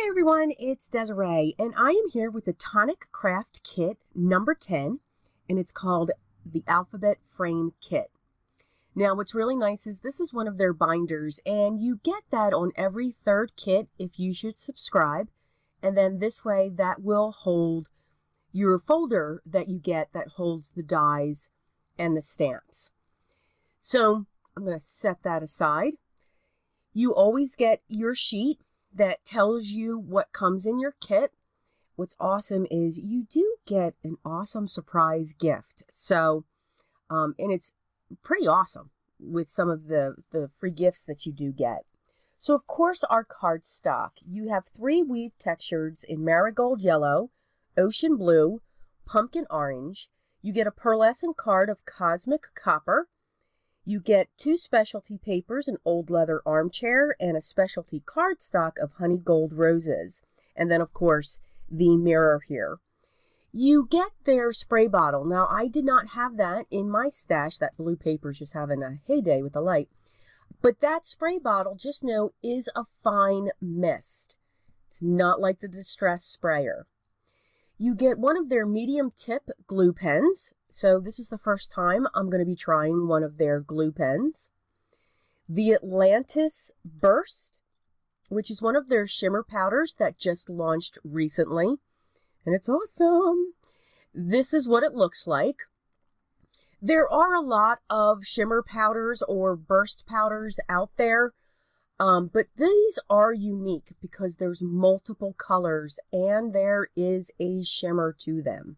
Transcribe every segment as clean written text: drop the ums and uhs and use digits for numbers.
Hi everyone, it's Desiree, and I am here with the Tonic Craft Kit number 10, and it's called the Alphabet Frame Kit. Now what's really nice is this is one of their binders, and you get that on every third kit if you should subscribe, and then this way that will hold your folder that you get that holds the dies and the stamps. So I'm going to set that aside. You always get your sheet that tells you what comes in your kit. What's awesome is you do get an awesome surprise gift. So, and it's pretty awesome with some of the free gifts that you do get. So, of course, our cardstock. You have 3 weave textures in marigold yellow, ocean blue, pumpkin orange. You get a pearlescent card of cosmic copper. You get 2 specialty papers, an old leather armchair, and a specialty cardstock of honey gold roses. And then, of course, the mirror here. You get their spray bottle. Now, I did not have that in my stash. That blue paper is just having a heyday with the light. But that spray bottle, just know, is a fine mist. It's not like the Distress sprayer. You get one of their medium tip glue pens. So this is the first time I'm going to be trying one of their glue pens. The Atlantis Burst, which is one of their shimmer powders that just launched recently. And it's awesome. This is what it looks like. There are a lot of shimmer powders or burst powders out there. But these are unique because there's multiple colors and there is a shimmer to them.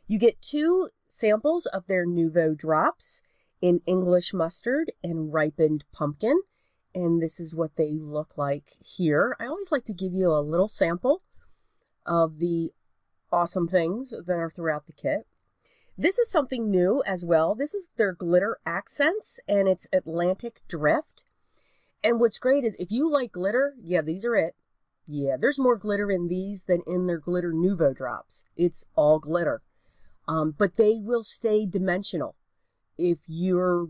You get 2 samples of their Nouveau drops in English mustard and ripened pumpkin. And this is what they look like here. I always like to give you a little sample of the awesome things that are throughout the kit. This is something new as well. This is their glitter accents and it's Atlantic Drift. And what's great is if you like glitter, yeah, these are it. Yeah, there's more glitter in these than in their glitter Nouveau drops. It's all glitter. But they will stay dimensional if you're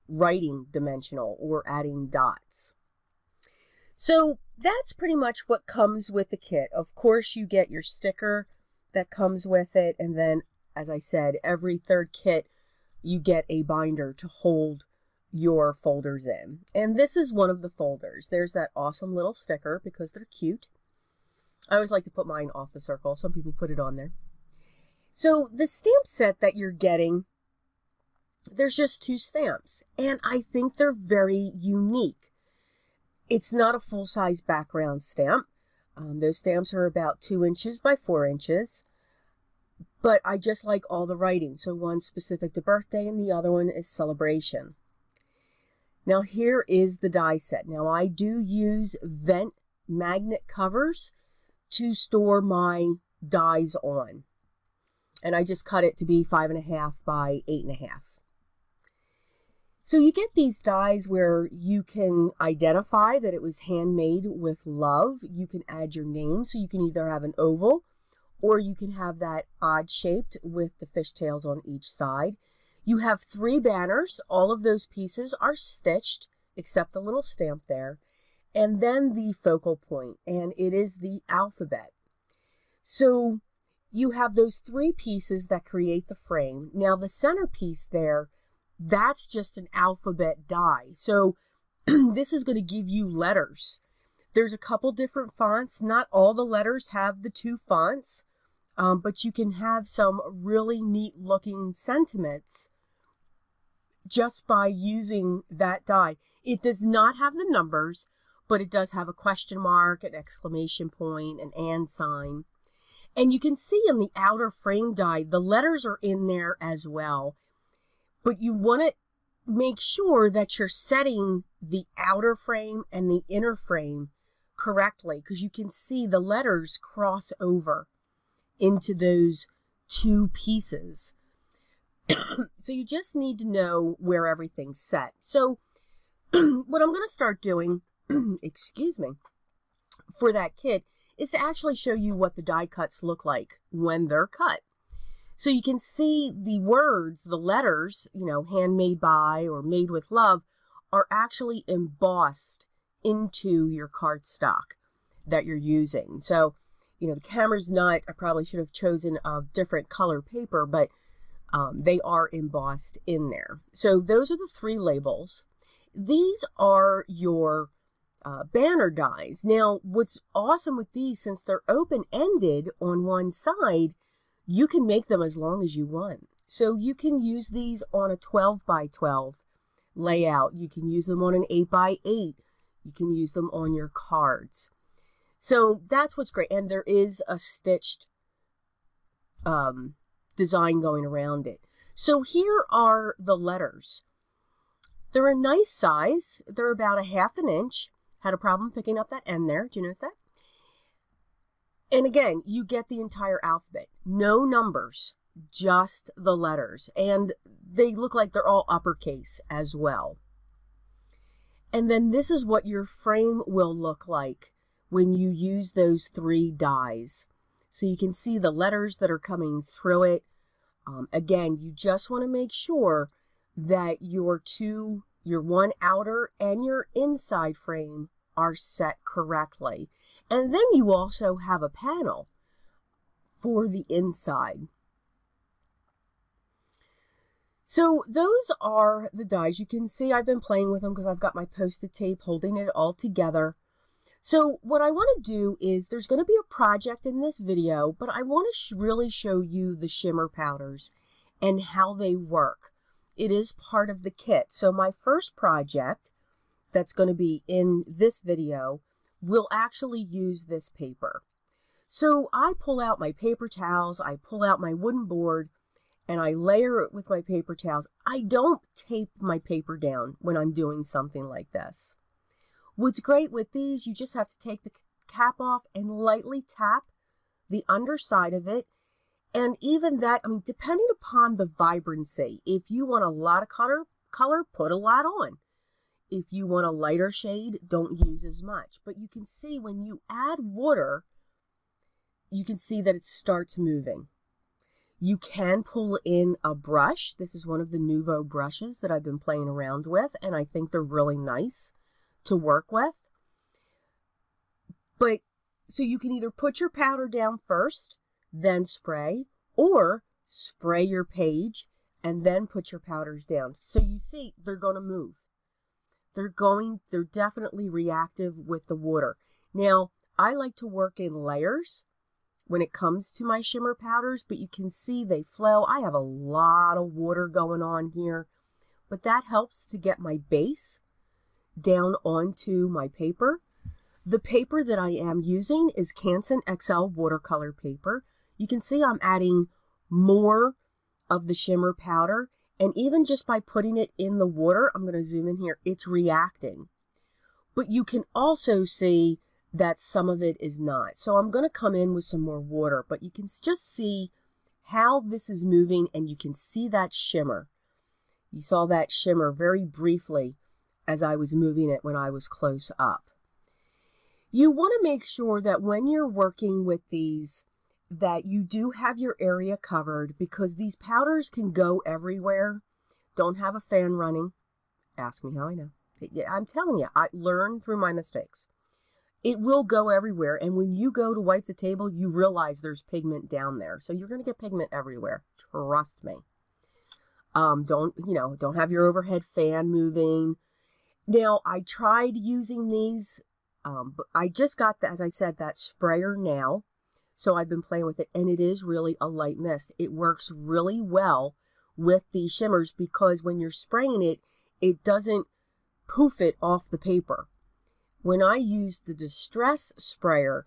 writing dimensional or adding dots. So that's pretty much what comes with the kit. Of course, you get your sticker that comes with it. And then, as I said, every third kit, you get a binder to hold your folders in. And this is one of the folders. There's that awesome little sticker because they're cute. I always like to put mine off the circle. Some people put it on there. So the stamp set that you're getting, there's just 2 stamps, and I think they're very unique. It's not a full-size background stamp. Those stamps are about 2 inches by 4 inches, but I just like all the writing. So one's specific to birthday and the other one is celebration. Now here is the die set. Now I do use vent magnet covers to store my dies on. And I just cut it to be 5.5 by 8.5. So you get these dies where you can identify that it was handmade with love. You can add your name, so you can either have an oval or you can have that odd shaped with the fishtails on each side. You have 3 banners. All of those pieces are stitched except the little stamp there. And then the focal point, and it is the alphabet. So you have those 3 pieces that create the frame. Now the centerpiece there, that's just an alphabet die. So this is going to give you letters. There's a couple different fonts. Not all the letters have the 2 fonts, but you can have some really neat looking sentiments just by using that die. It does not have the numbers, but it does have a question mark, an exclamation point, an and sign. And you can see in the outer frame die, the letters are in there as well. But you want to make sure that you're setting the outer frame and the inner frame correctly, because you can see the letters cross over into those 2 pieces. So you just need to know where everything's set. So what I'm going to start doing, excuse me, for that kit is to actually show you what the die cuts look like when they're cut. So you can see the words, the letters, you know, handmade by or made with love, are actually embossed into your cardstock. that you're using. So, you know, the camera's not, I probably should have chosen a different color paper, but they are embossed in there. So those are the 3 labels. These are your banner dies. Now, what's awesome with these, since they're open-ended on one side, you can make them as long as you want. So you can use these on a 12 by 12 layout. You can use them on an 8 by 8. You can use them on your cards. So that's what's great. And there is a stitched design going around it. So here are the letters. They're a nice size. They're about a 1/2 inch. Had a problem picking up that end there. Do you notice that? And again, you get the entire alphabet. No numbers, just the letters. And they look like they're all uppercase as well. And then this is what your frame will look like when you use those 3 dies. So you can see the letters that are coming through it. Again, you just want to make sure that your one outer and your inside frame are set correctly. And then you also have a panel for the inside. So those are the dies. You can see I've been playing with them because I've got my Post-it tape holding it all together. So what I want to do is, there's going to be a project in this video, but I want to really show you the shimmer powders and how they work. It is part of the kit. So my first project that's going to be in this video will actually use this paper. So I pull out my paper towels, I pull out my wooden board, and I layer it with my paper towels. I don't tape my paper down when I'm doing something like this. What's great with these, you just have to take the cap off and lightly tap the underside of it. And even that, I mean, depending upon the vibrancy, if you want a lot of color, put a lot on. If you want a lighter shade, don't use as much. But you can see when you add water, you can see that it starts moving. You can pull in a brush. This is one of the Nouveau brushes that I've been playing around with, and I think they're really nice to work with. But so you can either put your powder down first, then spray, or spray your page and then put your powders down. So you see, they're going to move. They're definitely reactive with the water. Now, I like to work in layers when it comes to my shimmer powders, but you can see they flow. I have a lot of water going on here, but that helps to get my base down onto my paper. The paper that I am using is Canson XL watercolor paper. You can see I'm adding more of the shimmer powder, and even just by putting it in the water, I'm going to zoom in here, it's reacting. But you can also see that some of it is not. So I'm going to come in with some more water, but you can just see how this is moving, and you can see that shimmer. You saw that shimmer very briefly as I was moving it when I was close up. You want to make sure that when you're working with these, that you do have your area covered, because these powders can go everywhere. Don't have a fan running. Ask me how I know. I'm telling you, I learned through my mistakes. It will go everywhere, and when you go to wipe the table, you realize there's pigment down there. So you're going to get pigment everywhere. Trust me. Don't have your overhead fan moving. Now, I tried using these, but I just got, as I said, that sprayer now. So I've been playing with it, and it is really a light mist. It works really well with these shimmers because when you're spraying it, it doesn't poof it off the paper. When I used the Distress sprayer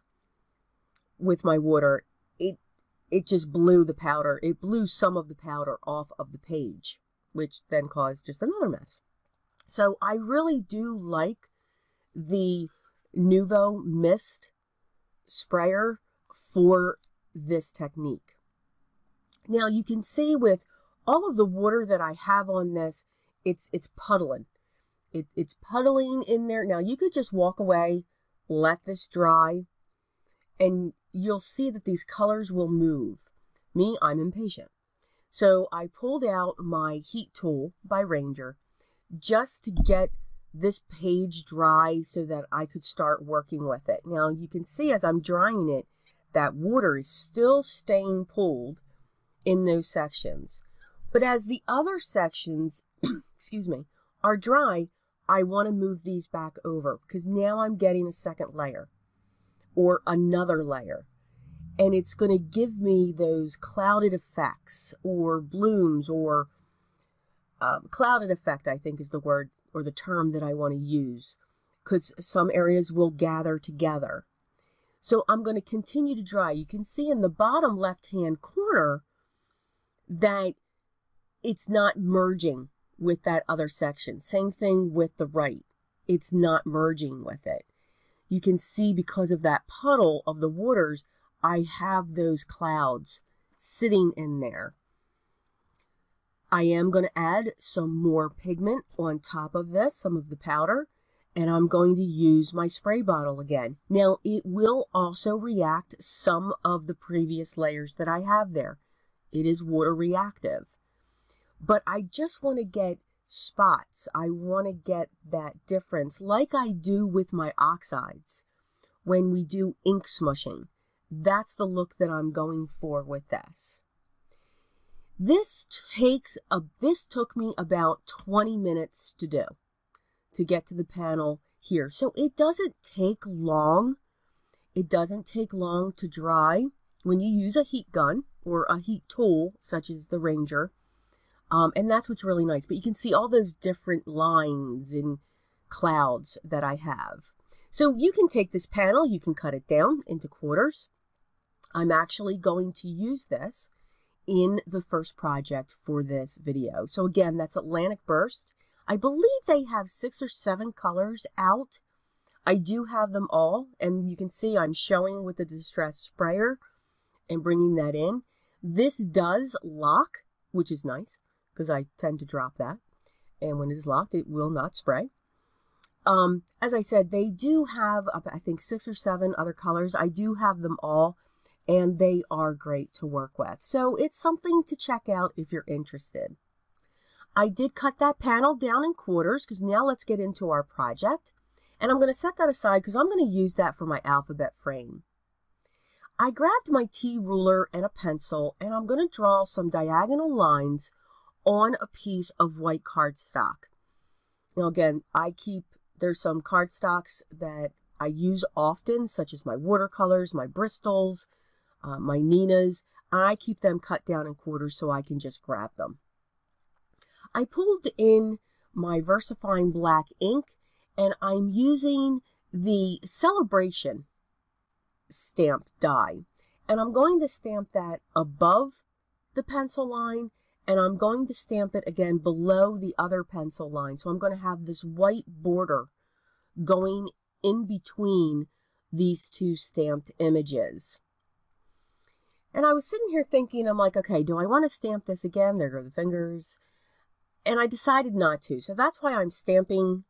with my water, it just blew the powder. It blew some of the powder off of the page, which then caused just another mess. So I really do like the Nouveau Mist sprayer for this technique. Now you can see with all of the water that I have on this, it's puddling. It's puddling in there. Now you could just walk away, let this dry, and you'll see that these colors will move. Me, I'm impatient. So I pulled out my heat tool by Ranger just to get this page dry so that I could start working with it. Now you can see as I'm drying it, that water is still staying pooled in those sections. But as the other sections, excuse me, are dry, I want to move these back over because now I'm getting a second layer or another layer. And it's going to give me those clouded effects or blooms or clouded effect, I think is the word or the term that I want to use, because some areas will gather together. So I'm going to continue to dry. You can see in the bottom left-hand corner that it's not merging with that other section. Same thing with the right. It's not merging with it. You can see because of that puddle of the waters, I have those clouds sitting in there. I am going to add some more pigment on top of this, some of the powder, and I'm going to use my spray bottle again. Now, it will also react some of the previous layers that I have there. It is water reactive. But I just want to get spots. I want to get that difference like I do with my oxides when we do ink smushing. That's the look that I'm going for with this. This took me about 20 minutes to do, to get to the panel here. So it doesn't take long. It doesn't take long to dry when you use a heat gun or a heat tool, such as the Ranger. And that's what's really nice. But you can see all those different lines and clouds that I have. So you can take this panel, you can cut it down into quarters. I'm actually going to use this in the first project for this video. So again, that's Atlantis Burst. I believe they have 6 or 7 colors out. I do have them all, and you can see I'm showing with the distress sprayer and bringing that in. This does lock, which is nice because I tend to drop that, and when it is locked, it will not spray. As I said, they do have, I think, 6 or 7 other colors. I do have them all, and they are great to work with. So it's something to check out if you're interested. I did cut that panel down in quarters because now let's get into our project. And I'm going to set that aside because I'm going to use that for my alphabet frame. I grabbed my T ruler and a pencil, and I'm going to draw some diagonal lines on a piece of white cardstock. Now again, there's some cardstocks that I use often, such as my watercolors, my Bristols, my Ninas, and I keep them cut down in quarters so I can just grab them. I pulled in my VersaFine black ink, and I'm using the Celebration stamp die. And I'm going to stamp that above the pencil line, and I'm going to stamp it again below the other pencil line. So I'm going to have this white border going in between these two stamped images. And I was sitting here thinking, I'm like, okay, do I want to stamp this again? There go the fingers. And I decided not to. So that's why I'm stamping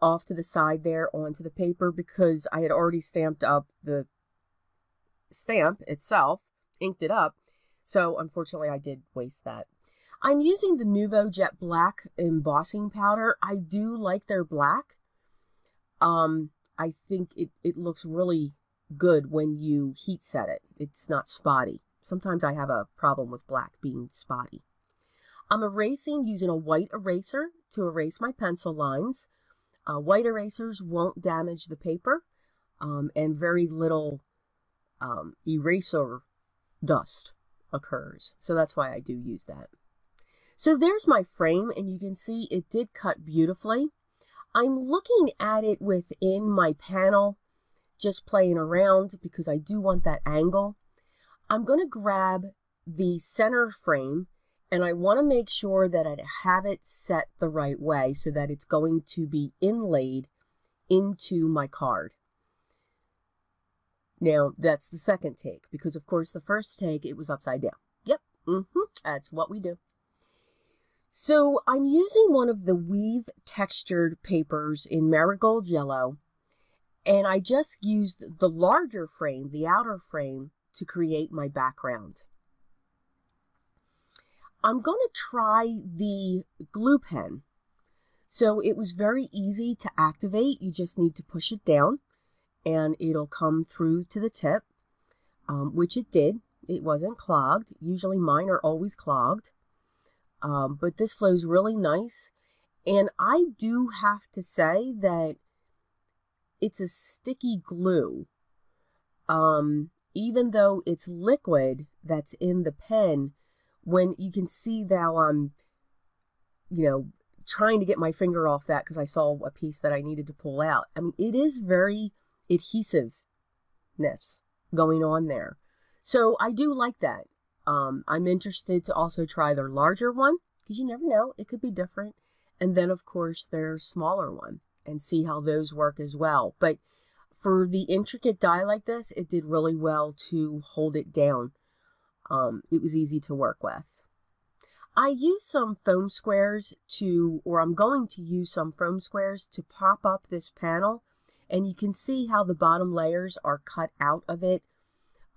off to the side there onto the paper, because I had already stamped up the stamp itself, inked it up. So unfortunately, I did waste that. I'm using the Nouveau Jet Black embossing powder. I do like their black. I think it looks really good when you heat set it. It's not spotty. Sometimes I have a problem with black being spotty. I'm erasing using a white eraser to erase my pencil lines. White erasers won't damage the paper, and very little eraser dust occurs. So that's why I do use that. So there's my frame, and you can see it did cut beautifully. I'm looking at it within my panel, just playing around because I do want that angle. I'm going to grab the center frame, and I want to make sure that I have it set the right way so that it's going to be inlaid into my card. Now, that's the second take, because of course the first take, it was upside down. Yep, that's what we do. So I'm using one of the weave textured papers in Marigold Yellow, and I just used the larger frame, the outer frame, to create my background. I'm going to try the glue pen. So it was very easy to activate. You just need to push it down and it'll come through to the tip, which it did. It wasn't clogged. Usually mine are always clogged. But this flows really nice. And I do have to say that it's a sticky glue. Even though it's liquid that's in the pen, when you can see that I'm, trying to get my finger off that because I saw a piece that I needed to pull out. I mean, it is very adhesiveness going on there. So I do like that. I'm interested to also try their larger one because you never know, it could be different. And then of course their smaller one and see how those work as well. But for the intricate die like this, it did really well to hold it down. It was easy to work with. I used some foam squares I'm going to use some foam squares to pop up this panel. And you can see how the bottom layers are cut out of it.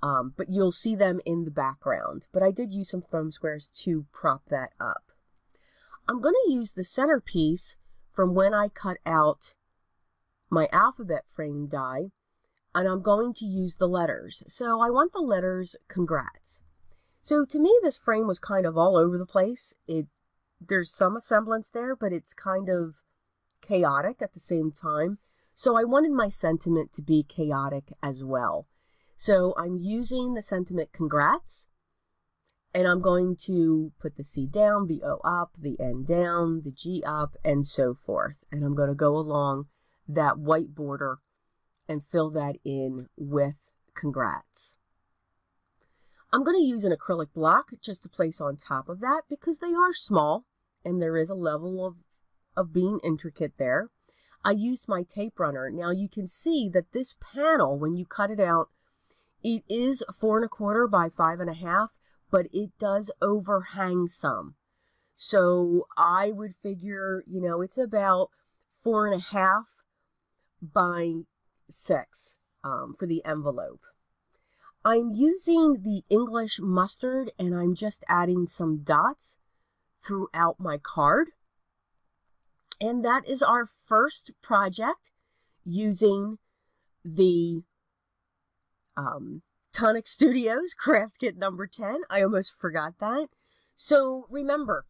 But you'll see them in the background. But I did use some foam squares to prop that up. I'm going to use the centerpiece from when I cut out my alphabet frame die. And I'm going to use the letters. So I want the letters congrats. So to me, this frame was kind of all over the place. There's some semblance there, but it's kind of chaotic at the same time. So I wanted my sentiment to be chaotic as well. So I'm using the sentiment congrats, and I'm going to put the C down, the O up, the N down, the G up, and so forth. And I'm going to go along that white border and fill that in with congrats. I'm going to use an acrylic block just to place on top of that because they are small and there is a level of being intricate there. I used my tape runner. Now you can see that this panel, when you cut it out, it is 4 1/4 by 5 1/2, but it does overhang some. So I would figure, it's about 4 1/2 by 6 for the envelope. I'm using the English mustard and I'm just adding some dots throughout my card. And that is our first project using the Tonic Studios Craft Kit number 10. I almost forgot that. So remember,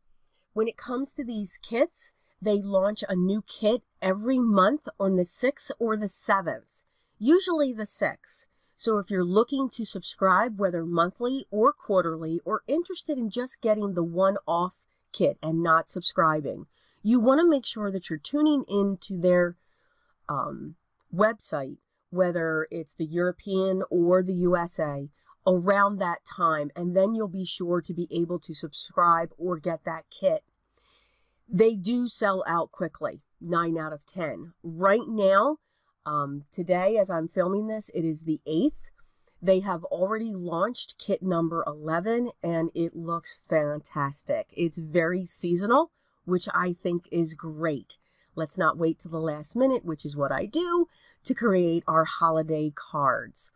when it comes to these kits, they launch a new kit every month on the 6th or the 7th, usually the 6th. So if you're looking to subscribe, whether monthly or quarterly, or interested in just getting the one-off kit and not subscribing, you want to make sure that you're tuning into their website, whether it's the European or the USA, around that time, and then you'll be sure to be able to subscribe or get that kit. They do sell out quickly, 9 out of 10. Right now, today, as I'm filming this, it is the 8th. They have already launched kit number 11, and it looks fantastic. It's very seasonal, which I think is great. Let's not wait till the last minute, which is what I do, to create our holiday cards.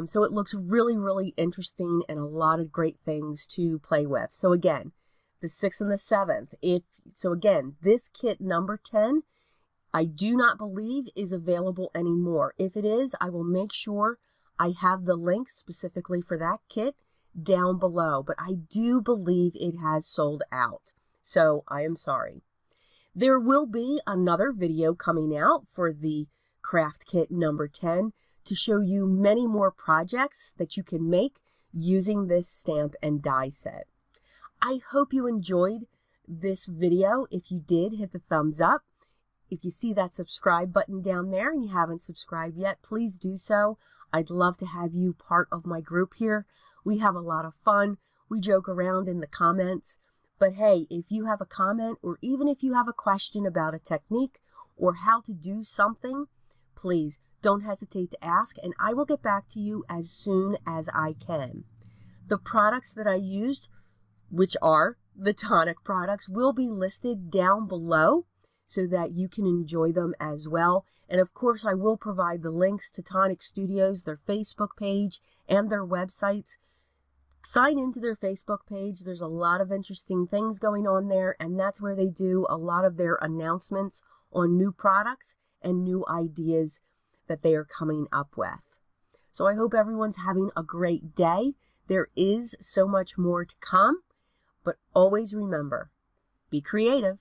So it looks really, really interesting and a lot of great things to play with. So again, the 6th and the 7th. So again, this kit number 10, I do not believe is available anymore. If it is, I will make sure I have the link specifically for that kit down below. But I do believe it has sold out. So I am sorry. There will be another video coming out for the Craft Kit number 10 to show you many more projects that you can make using this stamp and die set. I hope you enjoyed this video. If you did, hit the thumbs up. If you see that subscribe button down there and you haven't subscribed yet, please do so. I'd love to have you part of my group here. We have a lot of fun. We joke around in the comments. But hey, if you have a comment or even if you have a question about a technique or how to do something, please don't hesitate to ask and I will get back to you as soon as I can. The products that I used, which are the Tonic products, will be listed down below so that you can enjoy them as well. And of course, I will provide the links to Tonic Studios, their Facebook page, and their websites sign into their Facebook page. There's a lot of interesting things going on there, and that's where they do a lot of their announcements on new products and new ideas that they are coming up with. So I hope everyone's having a great day. There is so much more to come, but always remember, be creative.